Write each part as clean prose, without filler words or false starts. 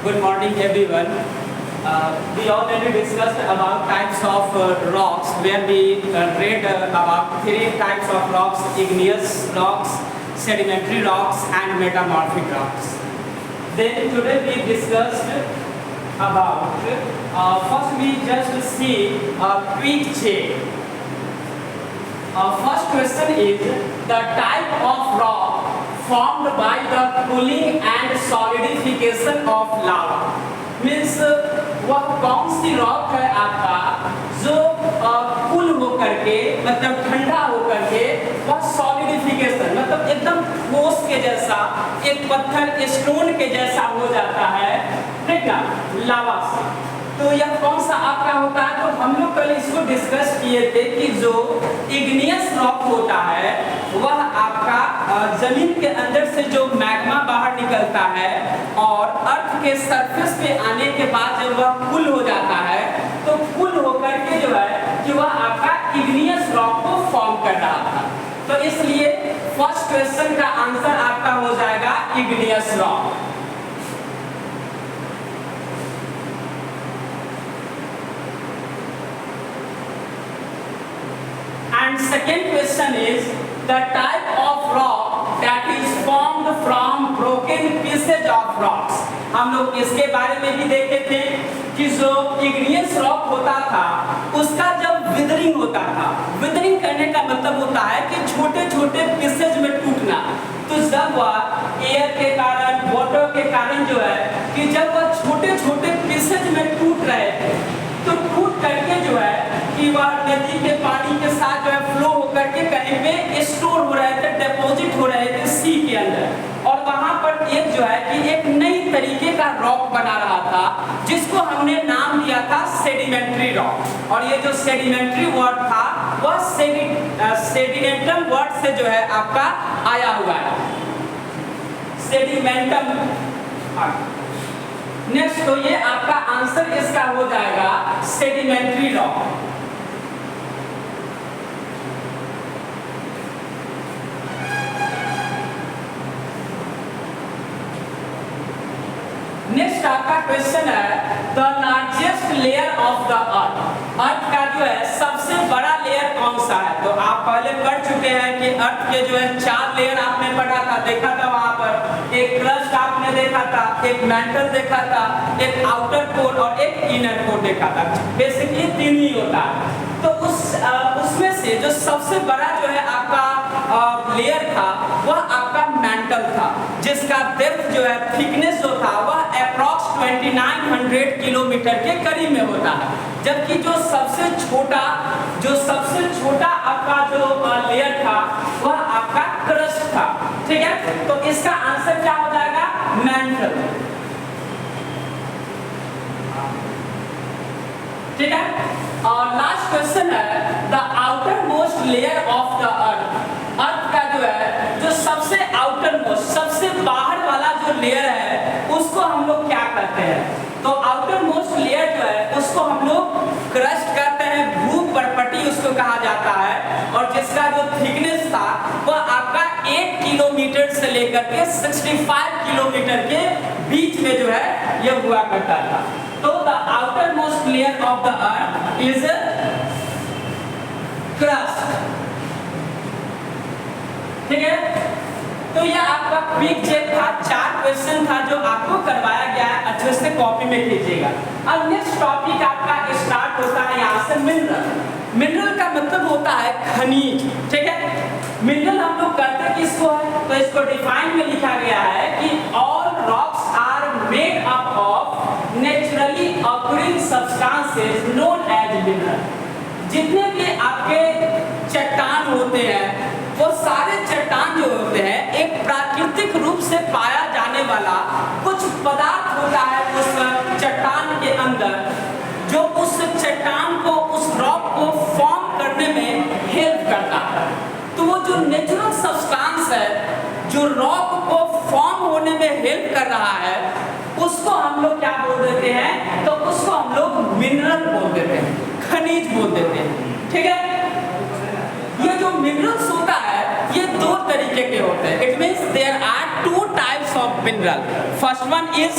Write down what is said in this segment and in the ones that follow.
Good morning, everyone. We already discussed about types of rocks, where we read about three types of rocks: igneous rocks, sedimentary rocks, and metamorphic rocks. Then today we discussed about first we just see a quick check. First question is the type of rock formed by the cooling and solidification of lava. Means वह कौन सी rock है आपका जो cool होकर के मतलब ठंडा होकर के वह सॉलिडिफिकेशन मतलब एकदम ठोस के जैसा एक पत्थर स्टोन के जैसा हो जाता है, ठीक ना, लावा से। तो यह कौन सा आपका होता है? तो हम लोग कल इसको डिस्कस किए थे कि जो इग्नियस रॉक होता है वह आपका जमीन के अंदर से जो मैग्मा बाहर निकलता है और अर्थ के सरफेस पे आने के बाद जब वह कूल हो जाता है तो कूल होकर के जो है कि वह आपका इग्नियस रॉक को फॉर्म कर रहा था। तो इसलिए फर्स्ट क्वेश्चन का आंसर आपका हो जाएगा igneous rock. And second question is the type of rock that is formed from broken pieces of rocks. हम लोग इसके बारे में भी देखे थे कि जो इग्नियस रॉक होता था उसका जब विदरिंग होता था, विदरिंग करने का मतलब होता है कि छोटे छोटे पीसेज में टूटना। तो जब वह एयर के कारण, वाटर के कारण जो है कि जब वह छोटे छोटे पीसेज में टूट रहे थे तो टूट करके जो है कि वह नदी के पानी के साथ जो है फ्लो होकर के कहीं पे स्टोर हो रहे थे, डिपॉजिट हो रहे थे सी के अंदर। और वहां पर एक जो है कि एक नई तरीके का रॉक बना रहा था जिसको हमने नाम दिया था सेडिमेंट्री रॉक। और ये जो सेडिमेंट्री वर्ड था वह सेडिमेंटम वर्ड से जो है आपका आया हुआ है, सेडिमेंटम। नेक्स्ट तो ये आपका आंसर इसका हो जाएगा सेडिमेंट्री रॉक। नेक्स्ट आपका क्वेश्चन है the largest layer of the earth. Earth का जो है सबसे बड़ा लेयर कौन सा है? तो आप पहले पढ़ चुके हैं कि अर्थ के जो है 4 लेयर आपने पढ़ा था, देखा था वहां पर। एक क्रस्ट आपने देखा था, एक मैंटल देखा था, एक आउटर कोर और एक इनर कोर देखा था। बेसिकली 3 ही होता है। तो उसमें से जो सबसे बड़ा जो है आपका लेयर था वह आपका मैंटल था, जिसका डेप्थ जो है थिकनेस जो था वह अप्रॉक्स 2900 किलोमीटर के करीब में होता है। जबकि जो सबसे छोटा आपका जो लेयर था वह आपका क्रस्ट था, ठीक है। तो इसका आंसर क्या हो जाएगा? मैंटल, ठीक है। और लास्ट क्वेश्चन है the outermost layer of the earth. Earth का जो है जो सबसे आउटर मोस्ट, सबसे बाहर वाला जो लेयर है उसको हम लोग क्या कहते हैं? तो आउटर मोस्ट लेयर जो है उसको हम लोग क्रस्ट कहते हैं, भूपर्पटी उसको कहा जाता है। और जिसका जो थिकनेस था वह आपका 8 किलोमीटर से लेकर के 65 किलोमीटर के बीच में जो है यह हुआ करता था। तो the outermost layer of the earth is crust, ठीक है। तो यह आपका क्विक चेक था, 4 क्वेश्चन था जो आपको करवाया गया है, अच्छे से कॉपी में कीजिएगा। अब नेक्स्ट टॉपिक आपका स्टार्ट होता है यहाँ से मिनरल। मिनरल का मतलब होता है खनिज, ठीक है। मिनरल हम लोग कहते किसको है? तो इसको डिफाइन में लिखा गया है कि all rocks are made up of naturally occurring substances known as mineral. जितने भी आपके चट्टान होते हैं वो सारे चट्टान जो होते हैं एक प्राकृतिक रूप से पाया जाने वाला कुछ पदार्थ होता है उस चट्टान के अंदर जो उस चट्टान को, उस रॉक को फॉर्म करने में हेल्प करता है। तो वो जो नेचुरल सब्सटेंस है जो रॉक को फॉर्म होने में हेल्प कर रहा है उसको हम लोग क्या बोल देते हैं? तो उसको हम लोग मिनरल बोल देते हैं, खनिज बोल देते हैं, ठीक है। ये जो मिनरल्स होता है ये 2 तरीके के होते हैं। It means there are 2 types of mineral. First one is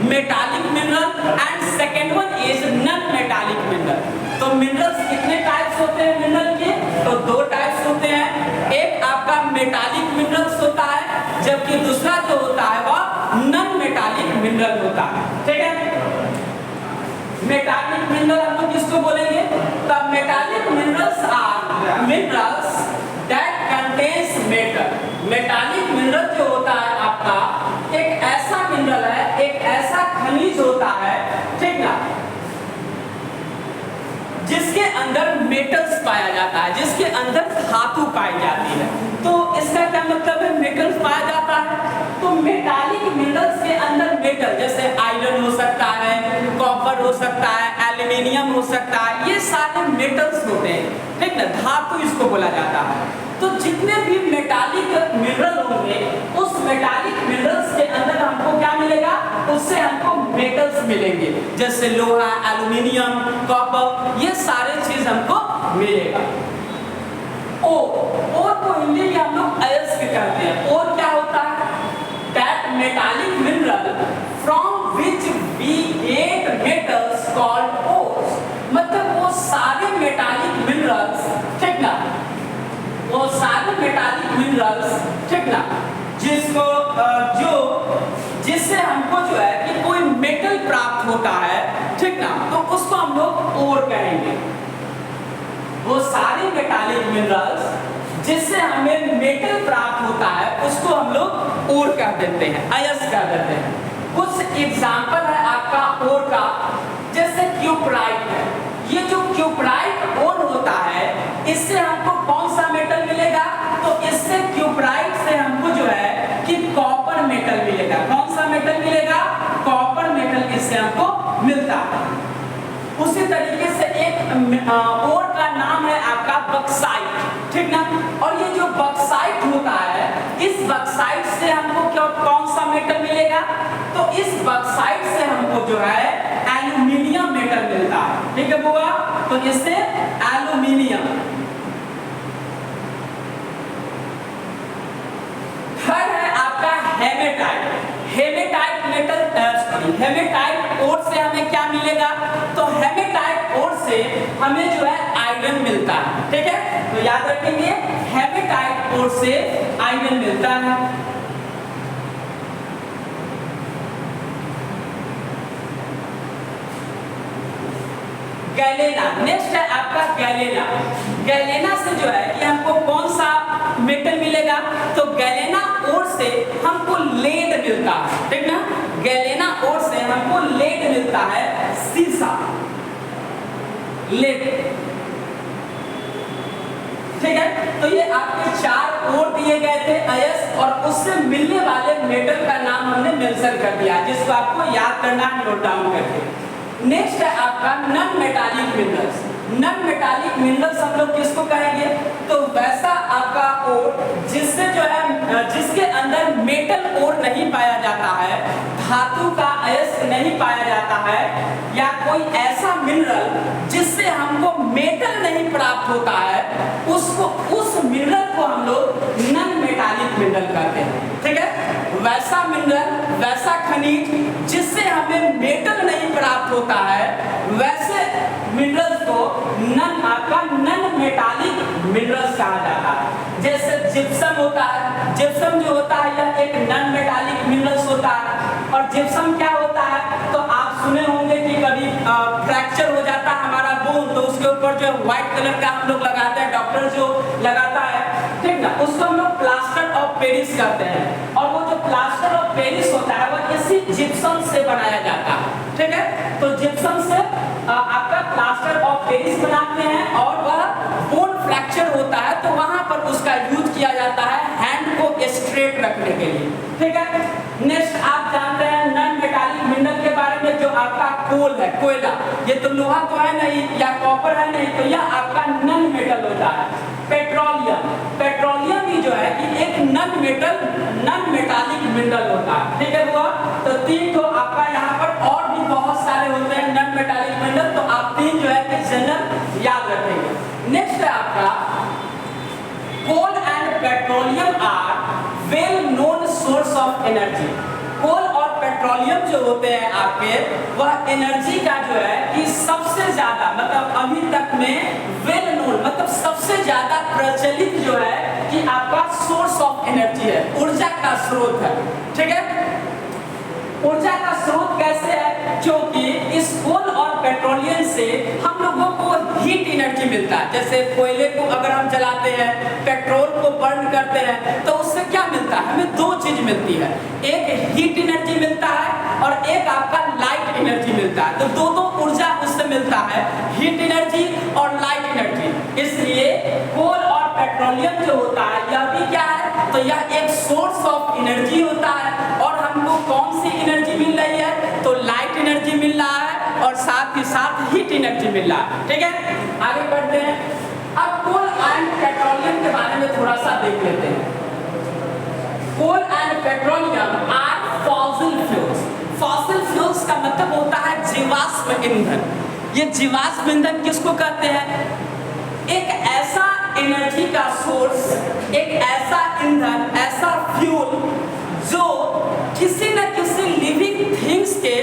metallic mineral and second one is non-metallic mineral. तो minerals कितने टाइप्स होते हैं मिनरल के? तो दो टाइप्स होते हैं। एक आपका मेटालिक मिनरल्स होता है, जबकि दूसरा जो होता है वह नॉन मेटालिक मिनरल होता है। ठीक है, मेटालिक मिनरल हम लोग किसको बोलेंगे? तो metallic minerals are minerals that contains metal. Metallic mineral जो होता है आपका एक ऐसा मिनरल है, एक ऐसा खनिज होता है, ठीक ना, जिसके अंदर मेटल्स पाया जाता है, जिसके अंदर धातु पाई जाती है। तो इसका क्या मतलब है? मेटल्स पाया जाता है। तो मेटालिक मिनरल्स के अंदर मेटल जैसे आयरन हो सकता है, कॉपर हो सकता है, एल्युमिनियम हो सकता है, ये सारे मेटल्स होते हैं, ठीक ना, धातु इसको बोला जाता है। तो जितने भी मेटालिक मिनरल होंगे उस मेटालिक मिनरल्स के अंदर हमको क्या मिलेगा? उससे हमको मेटल्स मिलेंगे, जैसे लोहा, एल्युमिनियम, कॉपर, ये सारे चीज हमको मिलेगा। और को हिंदी में हम लोग अयस्क कहते हैं। और क्या होता है? That metallic mineral from which we get metals called ores. मतलब वो सारे मेटालिक मिनरल्स, ठीक ना, वो सारे मेटालिक मिनरल्स, ठीक ना, जिसको जिससे हमको जो है कि कोई मेटल प्राप्त होता है, ठीक ना, तो उसको हम लोग ओर कहेंगे। वो सारे मेटालिक मिनरल्स जिससे हमें मेटल प्राप्त होता है उसको हम लोग ओर कह देते हैं, अयस्क कह देते हैं। कुछ एग्जाम्पल है आपका ओर का, जैसे क्यूपराइट है। ये जो क्यूपराइट ओर होता है इससे हमको कौन सा मेटल मिलेगा? तो इससे क्यूपराइट से हमको जो है कि कॉपर मेटल मिलेगा। कौन सा मेटल मिलेगा? कॉपर मेटल इससे हमको मिलता है। उसी तरीके से एक ओर का नाम है आपका बक्साइट, ठीक ना। और ये जो बक्साइट होता है, इस बक्साइट से हमको क्या कौन सा मेटल मिलेगा? तो इस बक्साइट से हमको जो है एल्यूमिनियम मेटल मिलता है, ठीक है बुआ। तो इससे एल्यूमिनियम। थर्ड है आपका हेमेटाइट। हेमेटाइट मेटल हेमेटाइट ओर से हमें क्या मिलेगा? तो हेमेटाइट ओर से हमें जो है आयरन मिलता है, ठीक है। तो याद रखेंगे हेमेटाइट ओर से आयरन मिलता है। गैलेना, नेक्स्ट है आपका गैलेना। गैलेना से जो है कि हमको कौन सा मेटल मिलेगा? तो गैलेना ओर से हमको लेड मिलता है, ठीक ना। गैलेना ओर से हमको लेड मिलता है, सीसा, लेड, ठीक है। तो ये आपके चार ओर दिए गए थे अयस्क, और उससे मिलने वाले मेटल का नाम हमने मेंशन कर दिया, जिसको आपको याद करना है नोट डाउन करके। नेक्स्ट है आपका non metallic minerals. Non metallic minerals हम लोग किसको कहेंगे? तो वैसा आपका ओर जिससे जो है जिसके अंदर मेटल ओर नहीं पाया जाता है, धातु का अयस्क नहीं पाया जाता है, या कोई ऐसा मिनरल जिससे हमको मेटल नहीं प्राप्त होता है, उसको उस मिनरल को हम लोग नॉन मेटालिक मिनरल कहते हैं, ठीक है। वैसा मिनरल, वैसा खनिज जिससे हमें मेटल नहीं प्राप्त होता है, वैसे मिनरल्स को नॉन मेटालिक मिनरल्स कहा जाता है। जैसे जिप्सम होता है, जिप्सम जो होता है यह एक नॉन मेटालिक मिनरल्स होता है। और जिप्सम क्या होता है? तो आप सुने होंगे कि कभी फ्रैक्चर हो जाता है हमारा बोन, तो उसके ऊपर जो व्हाइट कलर का हम लोग लगाते हैं, डॉक्टर जो लगाता है, ठीक ना, उसको हम लोग प्लास्टर ऑफ पेरिस कहते हैं। और वो जो प्लास्टर ऑफ पेरिस होता है वो इसी जिप्सम से बनाया जाता है, ठीक है। तो जिप्सम से आपका प्लास्टर ऑफ पेरिस बनाते हैं, और वह बोन फ्रैक्चर होता है तो वहां पर उसका यूज किया जाता है हैंड को स्ट्रेट रखने के लिए, ठीक है। नेक्स्ट आप जानते हैं नॉन मेटालिक मिनरल के बारे में, जो आपका कोल है, कोयला। ये तो लोहा तो है नहीं या कॉपर है नहीं, तो यह आपका नॉन मेटल होता है। पेट्रोलियम, पेट्रोलियम भी जो है कि एक नॉन मेटालिक मिनरल होता है, ठीक है हुआ। तो तीन तो आपका यहाँ पर और भी बहुत सारे होते हैं नॉन मेटालिक मिनरल, तो आप तीन जो है कि जनरल याद रखेंगे। नेक्स्ट है आपका coal and petroleum are well known source of energy. Coal और पेट्रोलियम जो होते हैं आपके, वह एनर्जी का जो है कि सबसे ज्यादा मतलब अभी तक में वेल नोन मतलब सबसे ज्यादा प्रचलित जो है कि आपका सोर्स ऑफ एनर्जी है, ऊर्जा का स्रोत है। ठीक है, ऊर्जा का स्रोत कैसे है? क्योंकि इस कोल और पेट्रोलियम से हम लोगों को हीट एनर्जी मिलता है। जैसे कोयले को अगर हम जलाते हैं, पेट्रोल को बर्न करते हैं, तो उससे क्या मिलता है? हमें दो चीज मिलती है, एक हीट एनर्जी मिलता है और एक आपका लाइट एनर्जी मिलता है। तो दो ऊर्जा उससे मिलता है, हीट एनर्जी और लाइट एनर्जी। इसलिए कोल और पेट्रोलियम जो होता है यह भी क्या है? तो यह एक सोर्स ऑफ एनर्जी होता है। और हमको कौन सी एनर्जी मिल रही है? तो लाइट एनर्जी मिल रहा है और साथ ही साथ हीट एनर्जी मिल रहा है। ठीक है, आगे बढ़ते हैं। अब कोल एंड पेट्रोलियम के बारे में थोड़ा सा देख लेते हैं। Coal and petroleum are fossil fuels. Fossil fuels का मतलब होता है जीवाश्म ईंधन। ये जीवाश्म ईंधन किसको कहते हैं? एक ऐसा एनर्जी का सोर्स, एक ऐसा ईंधन, ऐसा फ्यूल जो किसी न किसी लिविंग थिंग्स के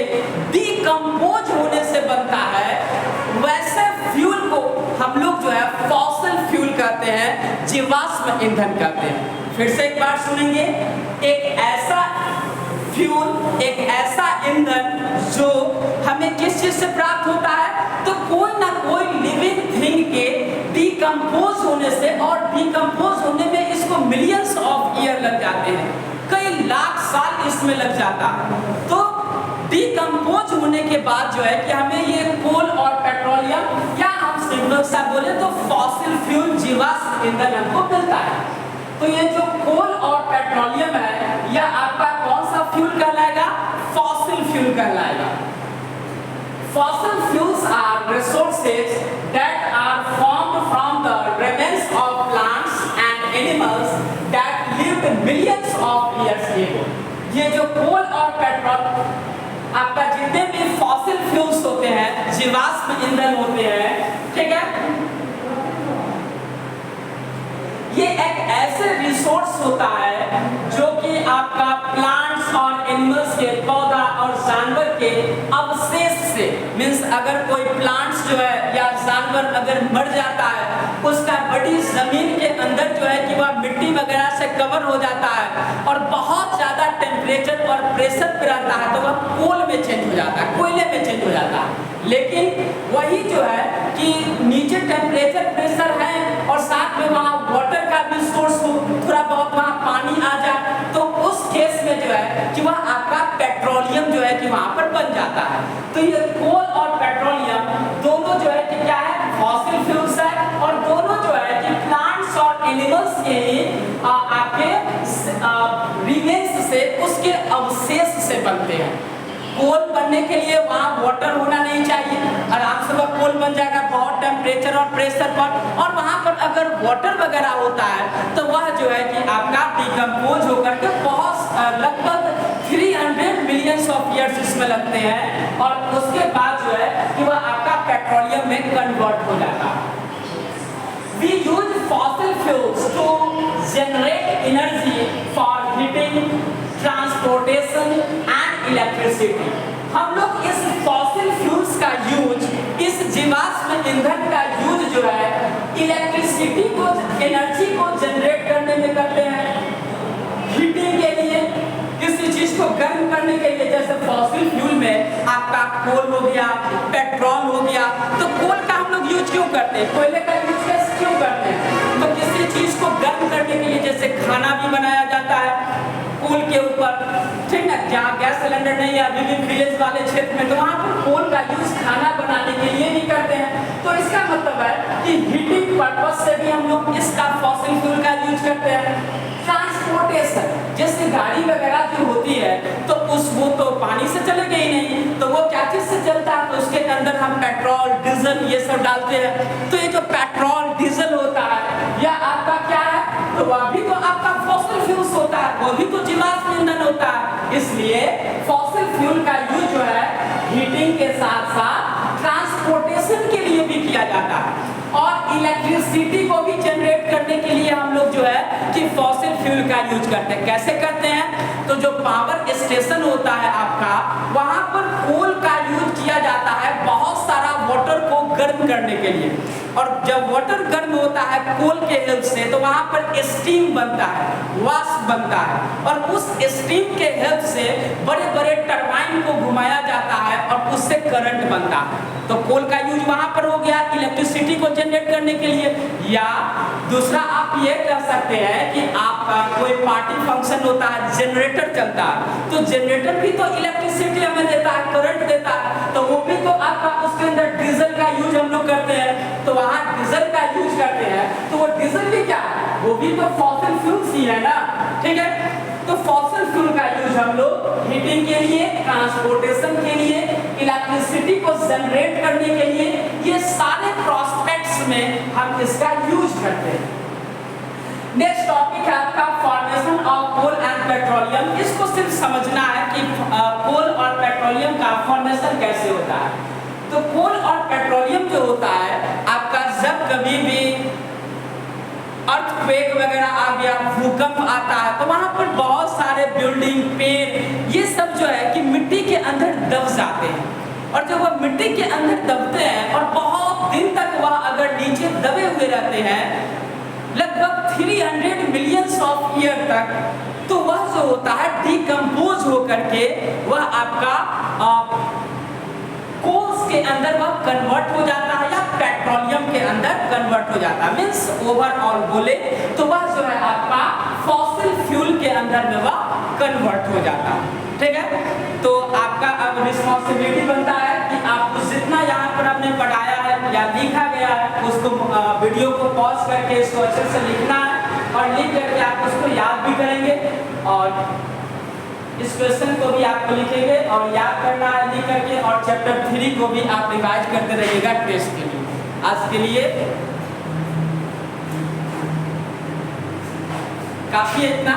डिकम्पोज होने से बनता है, वैसे फ्यूल को हम लोग जो है फॉसिल फ्यूल कहते हैं, जीवाश्म ईंधन कहते हैं। फिर से एक बार सुनेंगे, एक ऐसा फ्यूल, एक ऐसा ईंधन जो हमें किस चीज से प्राप्त होता है? तो कोई ना कोई लिविंग थिंग के डिकम्पोज होने से, और डिकम्पोज होने में इसको मिलियंस ऑफ ईयर लग जाते हैं, कई लाख साल इसमें लग जाता है। तो डिकम्पोज होने के बाद जो है कि हमें ये कोल और पेट्रोलियम, या हम सिंपल सा बोले तो फॉसिल फ्यूल, जीवाश्म ईंधन हमको मिलता है। तो ये जो कोल और पेट्रोलियम है, यह आपका कौन सा फ्यूल कहलाएगा? फॉसिल फ्यूल कहलाएगा। Fossil fuels are resources that are formed from the remains of plants and animals that lived millions of years ago. ये जो कोल और पेट्रोल, आपका जितने भी फॉसिल फ्यूल्स होते हैं, जीवाश्म ईंधन होते हैं, ठीक है, ये एक ऐसे रिसोर्स होता है जो कि आपका प्लांट्स और एनिमल्स के, पौधा और जानवर के अवशेष से, मींस अगर कोई प्लांट्स जो है या जानवर अगर मर जाता है, उसका बॉडी जमीन के अंदर जो है कि वह मिट्टी वगैरह से कवर हो जाता है और बहुत ज्यादा टेम्परेचर और प्रेशर पे रहता है, तो वह कोल में चेंज हो जाता है, कोयले में चेंज हो जाता है। लेकिन वही जो है कि नीचे टेम्परेचर प्रेशर है और साथ में वहाँ वाटर का भी सोर्स हो, थोड़ा बहुत वहाँ पानी आ जाए, तो उस केस में जो है कि वह आपका पेट्रोलियम जो है कि वहाँ पर बन जाता है। तो ये कोल और पेट्रोलियम दोनों जो है कि क्या है? फॉसिल फ्यूल्स है, और दोनों जो है कि प्लांट्स और एनिमल्स के आपके रिमेन्स से, उसके अवशेष से बनते हैं। कोल बनने के लिए वहाँ वाटर होना नहीं चाहिए, आराम से वह कोल बन जाएगा बहुत टेम्परेचर और प्रेशर पर। और वहाँ पर अगर वाटर वगैरह होता है तो वह जो है कि आपका डिकम्पोज होकर के बहुत लगभग 300 मिलियंस ऑफ ईयर्स इसमें लगते हैं, और उसके बाद जो है कि वह आपका पेट्रोलियम में कन्वर्ट हो जाता है। We use fossil fuels to generate energy for heating, transportation and electricity. हम लोग इस फॉसिल फ्यूल्स का यूज, इस जीवाश्म ईंधन का यूज जो है इलेक्ट्रिसिटी को, एनर्जी को जनरेट करने में करते हैं, हीटिंग के लिए, किसी चीज को गर्म करने के लिए। जैसे फॉसिल फ्यूल में आपका कोल हो गया, पेट्रोल हो गया, तो कोल का हम लोग यूज क्यों करते हैं, कोयले का यूज क्यों करते हैं? तो किसी चीज को गर्म करने के लिए, जैसे खाना भी बनाया जाता है कोल के ऊपर, ठीक है, जहाँ गैस सिलेंडर नहीं है अभी भी विलेज वाले क्षेत्र में, तो वहाँ पर कोल का यूज खाना बनाने के लिए भी करते हैं। तो इसका मतलब है कि हीटिंग पर्पस से भी हम लोग इसका फॉसिल फ्यूल का यूज करते हैं। ट्रांसपोर्टेशन, जैसे गाड़ी वगैरह जो होती है तो वो तो पानी से चलेगा ही नहीं, तो वो क्या चीज से चलता है? तो उसके अंदर हम पेट्रोल, डीजल ये सब डालते हैं। तो ये जो पेट्रोल, डीजल होता है, यह आपका क्या है? तो वह भी तो आपका फॉसिल फ्यूल्स होता है, वो भी तो जीवाश्म ईंधन होता है। इसलिए फॉसिल फ्यूल का यूज जो है हीटिंग के साथ साथ ट्रांसपोर्टेशन के लिए भी किया जाता है, और इलेक्ट्रिसिटी को भी जनरेट करने के लिए हम लोग जो है कि फॉसिल फ्यूल का यूज करते हैं। कैसे करते हैं? तो जो पावर स्टेशन होता है आपका, वहां पर कोल का यूज किया जाता है बहुत सारा वाटर को गर्म करने के लिए। और जब वाटर गर्म होता है कोल के हेल्प से, तो वहां पर स्टीम बनता है, वाष्प बनता है, और उस स्टीम के हेल्प से बड़े बड़े टरबाइन को घुमाया जाता है और उससे करंट बनता है। तो कोल का यूज वहां पर हो गया इलेक्ट्रिसिटी को जनरेट करने के लिए। या दूसरा आप ये कह सकते हैं कि आपका कोई पार्टी फंक्शन होता है, जनरेटर चलता है, तो जनरेटर भी तो इलेक्ट्रिसिटी हमें देता है, करंट देता है, तो वो भी तो आपका उसके अंदर डीजल का यूज हम लोग करते हैं, तो वहां डीजल का यूज करते हैं, तो वो डीजल भी क्या है, वो भी तो फॉसिल फ्यूल्स ही है ना, ठीक है। तो फॉसिल फ्यूल का यूज हम लोग हीटिंग के लिए, ट्रांसपोर्टेशन के लिए, इलेक्ट्रिसिटी को जनरेट करने के लिए, ये सारे प्रोस्पेक्ट्स में हम इसका यूज करते हैं। नेक्स्ट टॉपिक है आपका formation of coal and petroleum. इसको सिर्फ समझना है कि कोल और पेट्रोलियम का फॉर्मेशन कैसे होता है। तो कोल और पेट्रोलियम जो होता है आपका, जब कभी भी अर्थक्वेक वगैरह आ गया, भूकंप आता है, तो वहां पर बहुत सारे बिल्डिंग, पेड़, ये सब जो है कि मिट्टी के अंदर दब जाते हैं। और जब वह मिट्टी के अंदर दबते हैं और बहुत दिन तक वह अगर नीचे दबे हुए रहते हैं, लगभग 300 मिलियंस ऑफ ईयर तक, तो वह जो होता है डिकम्पोज होकर के वह आपका कोल्स के अंदर वह कन्वर्ट हो जाता है या पेट्रोलियम के अंदर कन्वर्ट हो जाता है। मीन्स ओवरऑल बोले तो वह जो है आपका फॉसिल फ्यूल के अंदर में वह कन्वर्ट हो जाता है, ठीक है। तो आपका अब रिस्पॉन्सिबिलिटी बनता है कि आपको जितना यहाँ पर आपने पढ़ाया है या लिखा गया है, उसको वीडियो को पॉज करके इसको अच्छे से लिखना है, और लिख करके आप उसको याद भी करेंगे, और इस क्वेश्चन को भी आपको लिखेंगे और याद करना है लिख करके, और चैप्टर 3 को भी आप रिवाइज करते रहिएगा टेस्ट के लिए। आज के लिए काफी है इतना।